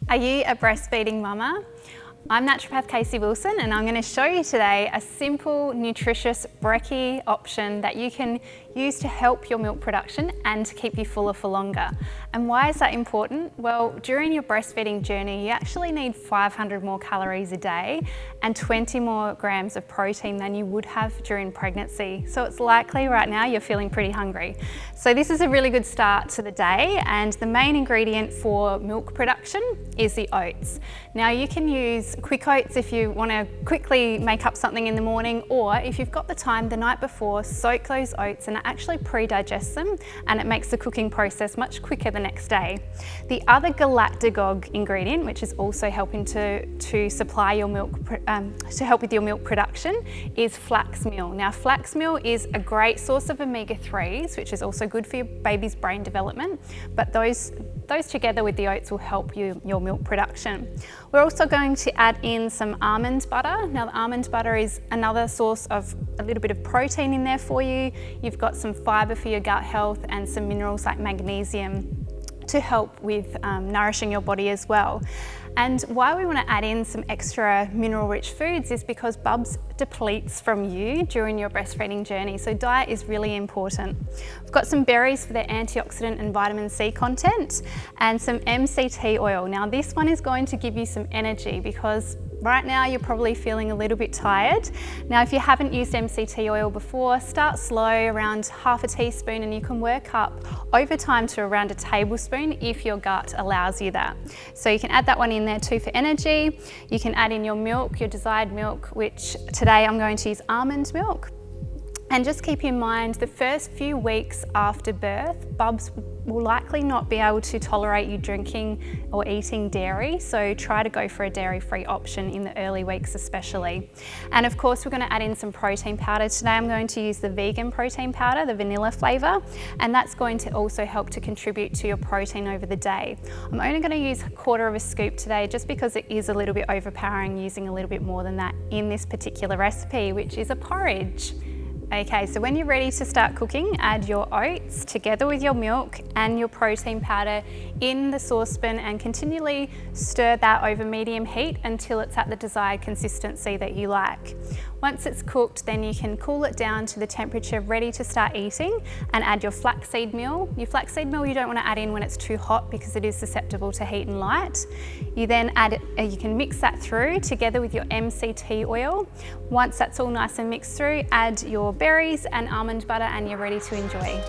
Are you a breastfeeding mama? I'm naturopath Kaseywillsonnd and I'm going to show you today a simple, nutritious brekkie option that you can use to help your milk production and to keep you fuller for longer. And why is that important? Well, during your breastfeeding journey, you actually need 500 more calories a day and 20 more grams of protein than you would have during pregnancy. So it's likely right now you're feeling pretty hungry. So this is a really good start to the day, and the main ingredient for milk production is the oats. Now you can use quick oats if you want to quickly make up something in the morning, or if you've got the time the night before, soak those oats and actually pre-digest them, and it makes the cooking process much quicker the next day. The other galactagogue ingredient, which is also helping to supply your milk, to help with your milk production, is flax meal. Now flax meal is a great source of omega-3s, which is also good for your baby's brain development, but those together with the oats will help your milk production. We're also going to add in some almond butter. Now the almond butter is another source of a little bit of protein in there for you. You've got some fibre for your gut health and some minerals like magnesium to help with nourishing your body as well. And why we want to add in some extra mineral-rich foods is because Bubs depletes from you during your breastfeeding journey, so diet is really important. We've got some berries for their antioxidant and vitamin C content, and some MCT oil. Now this one is going to give you some energy because right now you're probably feeling a little bit tired. Now if you haven't used MCT oil before, start slow, around half a teaspoon, and you can work up over time to around a tablespoon if your gut allows you that. So you can add that one in there too for energy. You can add in your milk, your desired milk, which today I'm going to use almond milk. And just keep in mind, the first few weeks after birth, Bubs will likely not be able to tolerate you drinking or eating dairy, so try to go for a dairy-free option in the early weeks especially. And of course, we're going to add in some protein powder. Today I'm going to use the vegan protein powder, the vanilla flavour, and that's going to also help to contribute to your protein over the day. I'm only going to use 1/4 of a scoop today just because it is a little bit overpowering using a little bit more than that in this particular recipe, which is a porridge. Okay, so when you're ready to start cooking, add your oats together with your milk and your protein powder in the saucepan and continually stir that over medium heat until it's at the desired consistency that you like. Once it's cooked, then you can cool it down to the temperature ready to start eating and add your flaxseed meal. Your flaxseed meal you don't want to add in when it's too hot because it is susceptible to heat and light. You then you can mix that through together with your MCT oil. Once that's all nice and mixed through, add your berries and almond butter and you're ready to enjoy.